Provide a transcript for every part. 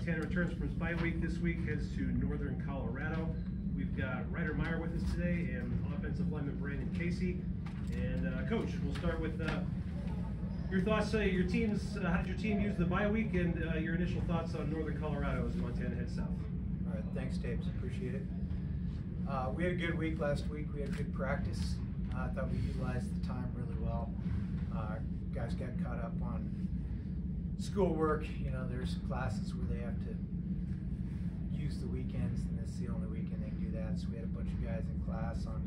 Montana returns from its bye week this week, heads to Northern Colorado. We've got Ryder Meyer with us today and offensive lineman Brandon Casey. And Coach, we'll start with your thoughts. How did your team use the bye week, and your initial thoughts on Northern Colorado as Montana heads south? All right, thanks, Tapes. Appreciate it. We had a good week last week. We had good practice. I thought we utilized the time really well. Guys got caught up on schoolwork. You know, there's classes where they have to use the weekends, and this is the only weekend they can do that. So we had a bunch of guys in class on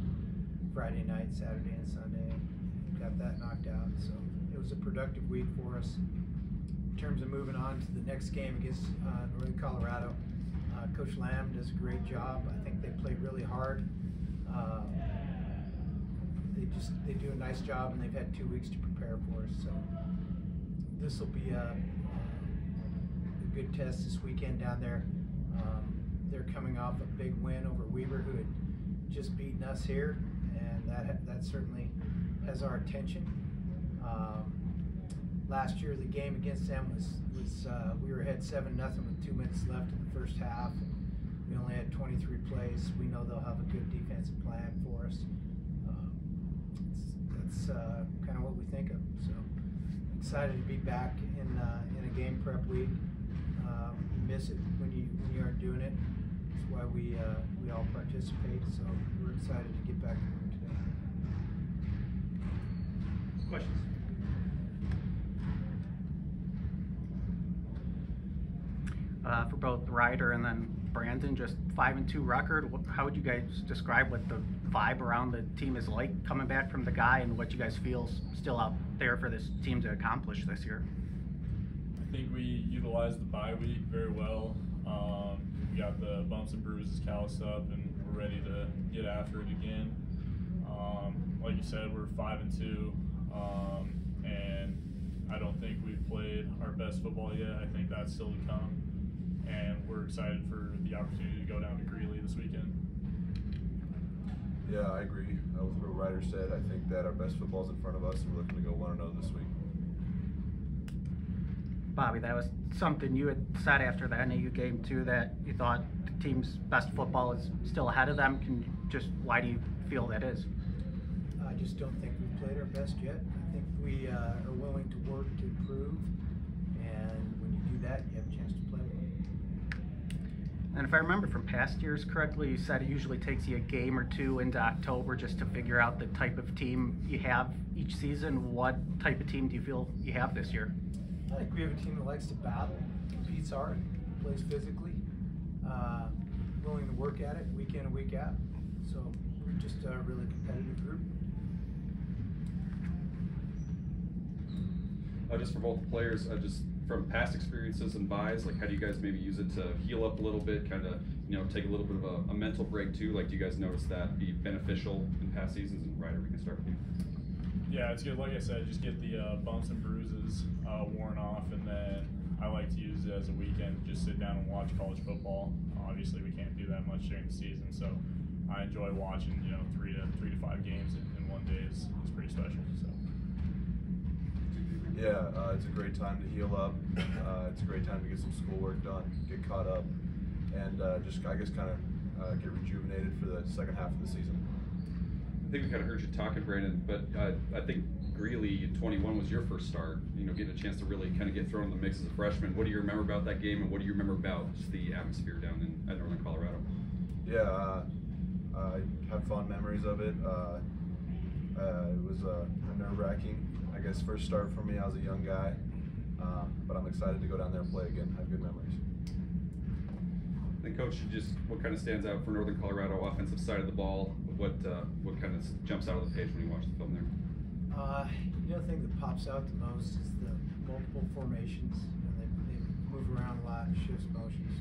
Friday night, Saturday, and Sunday. Got that knocked out. So it was a productive week for us. In terms of moving on to the next game against Northern Colorado, Coach Lamb does a great job. I think they played really hard. They do a nice job, and they've had 2 weeks to prepare for us. So this will be a good test this weekend down there. They're coming off a big win over Weber, who had just beaten us here, and that certainly has our attention. Last year, the game against them was we were ahead 7-0 with 2 minutes left in the first half. We only had 23 plays. We know they'll have a good defensive plan for us. That's kind of what we think of. So excited to be back in a game prep week. You miss it when you aren't doing it. That's why we all participate. So we're excited to get back to work today. Questions? For both Ryder and then Brandon, just 5-2 record. How would you guys describe what the vibe around the team is like coming back from the guy, and what you guys feel still out there for this team to accomplish this year? I think we utilized the bye week very well. We got the bumps and bruises calloused up, and we're ready to get after it again. Like you said, we're 5-2, and I don't think we've played our best football yet. I think that's still to come. And we're excited for the opportunity to go down to Greeley this weekend. Yeah, I agree with what Ryder said. I think that our best football is in front of us, and we're looking to go 1-0 this week. Bobby, that was something you had said after the NAU game too, that you thought the team's best football is still ahead of them. Why do you feel that is? I just don't think we've played our best yet. I think we are willing to work to improve, and when you do that, you have a chance to play well. And if I remember from past years correctly, you said it usually takes you a game or two into October just to figure out the type of team you have each season. What type of team do you feel you have this year? I think we have a team that likes to battle, competes hard, plays physically, willing to work at it week in and week out. So we're just a really competitive group. Just for both players, just from past experiences and buys, like how do you guys maybe use it to heal up a little bit, kind of, take a little bit of a mental break too? Like, do you guys notice that be beneficial in past seasons? And Ryder, we can start with you. Yeah, it's good. Like I said, just get the bumps and bruises worn off, and then I like to use it as a weekend, just sit down and watch college football. Obviously, we can't do that much during the season, so I enjoy watching, 3 to 5 games in one day is pretty special. So. Yeah, it's a great time to heal up. It's a great time to get some schoolwork done, get caught up, and just, I guess, kind of get rejuvenated for the second half of the season. I think we kind of heard you talking, Brandon, but I think Greeley in 21 was your first start, getting a chance to really kind of get thrown in the mix as a freshman. What do you remember about that game, and what do you remember about just the atmosphere down at Northern Colorado? Yeah, I have fond memories of it. It was nerve-wracking. I guess first start for me. I was a young guy, but I'm excited to go down there and play again. Have good memories. And Coach, what kind of stands out for Northern Colorado offensive side of the ball? What kind of jumps out of the page when you watch the film there? The other thing that pops out the most is the multiple formations. They move around a lot, shifts motions,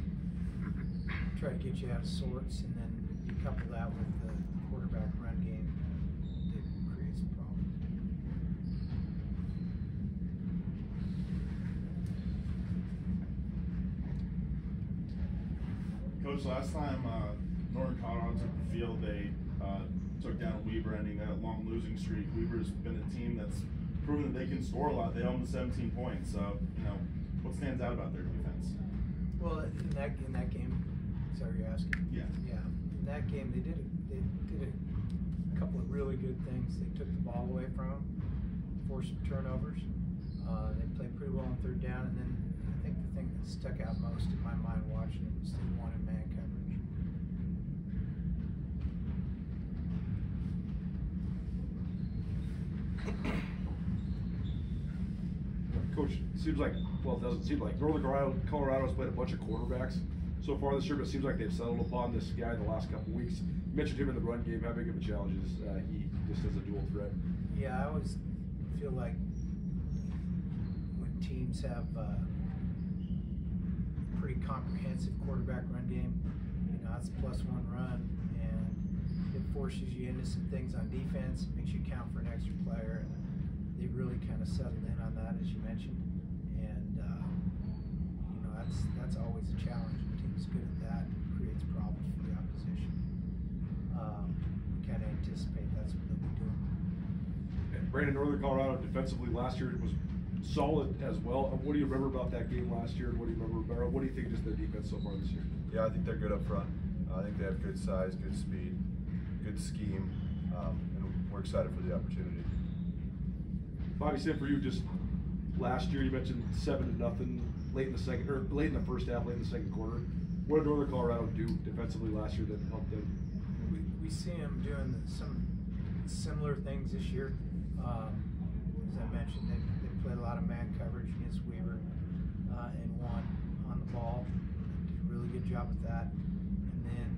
try to get you out of sorts, and then you couple that with the quarterback run game. It creates a problem. Coach, last time Northern Colorado took the field, they took down Weber, ending that long losing streak. Weber's been a team that's proven that they can score a lot. They own the 17 points. So, what stands out about their defense? Well, in that game, is that what you're asking? Yeah. Yeah. In that game, they did a couple of really good things. They took the ball away from them, forced some turnovers. They played pretty well on third down, and then I think the thing that stuck out most in my mind watching it was they wanted man coverage. Coach, it seems like, well, it doesn't seem like Northern Colorado's played a bunch of quarterbacks so far this year, but it seems like they've settled upon this guy the last couple weeks. You mentioned him in the run game. How big of a challenge is he just as a dual threat? Yeah, I always feel like when teams have a pretty comprehensive quarterback run game, you know, it's +1 run, and it forces you into some things on defense, makes you count for an extra player, and they really kind of settled in on that, as you mentioned, and you know, that's always a challenge. When a team's good at that, it creates problems for the opposition. We kind of anticipate that's what they'll be doing. And Brandon, Northern Colorado defensively last year was solid as well. What do you remember about that game last year? What do you remember about? What do you think just their defense so far this year? Yeah, I think they're good up front. I think they have good size, good speed, good scheme, and we're excited for the opportunity. Bobby, same for you. Just last year, you mentioned 7-0 late in the first half, late in the second quarter. What did Northern Colorado do defensively last year that helped them? We see them doing some similar things this year. As I mentioned, they played a lot of man coverage against Weaver and won on the ball. Did a really good job with that. And then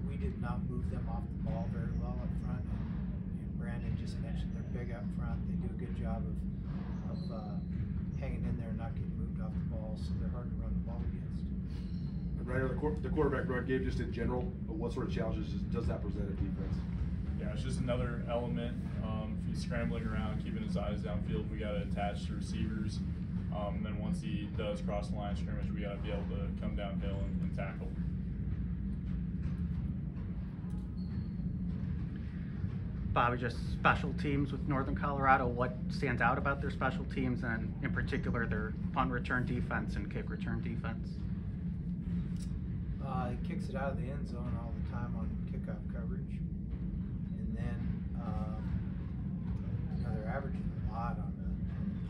we did not move them off the ball very well up front. And Brandon just mentioned they're big up front. They do a good job of hanging in there and not getting moved off the ball, so they're hard to run the ball against. And Ryder, the quarterback run game, just in general, what sort of challenges does that present at defense? Yeah, it's just another element. If he's scrambling around, keeping his eyes downfield, we got to attach to receivers. And then once he does cross the line of scrimmage, we got to be able to come downhill and tackle. Bobby, just special teams with Northern Colorado. What stands out about their special teams, and in particular their punt return defense and kick return defense? He kicks it out of the end zone all the time on kickoff coverage, and then they're averaging a lot on the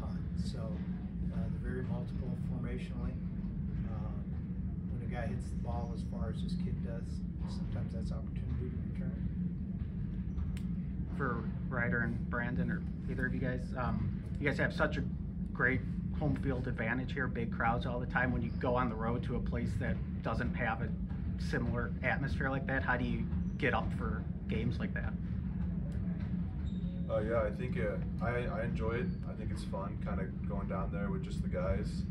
punt. So they're very multiple formationally. When a guy hits the ball as far as this kid does, sometimes that's opportunity to return. For Ryder and Brandon, or either of you guys have such a great home field advantage here, big crowds all the time. When you go on the road to a place that doesn't have a similar atmosphere like that, how do you get up for games like that? Yeah, I think I enjoy it. I think it's fun, kind of going down there with just the guys,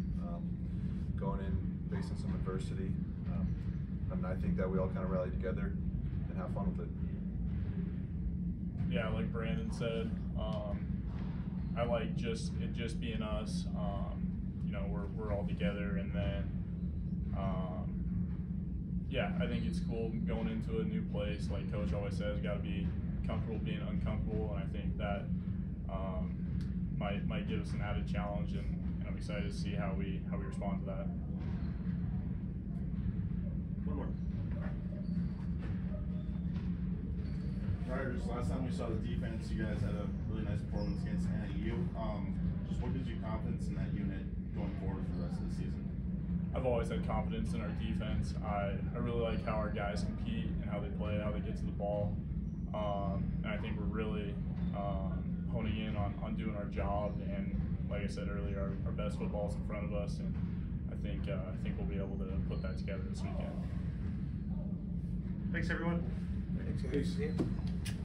going in, facing some adversity, and I think that we all kind of rally together and have fun with it. Yeah, like Brandon said, I like just being us. You know, we're all together, and then yeah, I think it's cool going into a new place. Like Coach always says, got to be comfortable being uncomfortable, and I think that might give us an added challenge, and I'm excited to see how we respond to that. One more. Ryder, just last time we saw the defense, you guys had a really nice performance against NAU. Just what gives you confidence in that unit going forward for the rest of the season? I've always had confidence in our defense. I really like how our guys compete and how they play, how they get to the ball. And I think we're really honing in on doing our job. And like I said earlier, our best football is in front of us, and I think we'll be able to put that together this weekend. Thanks, everyone. Thanks, guys.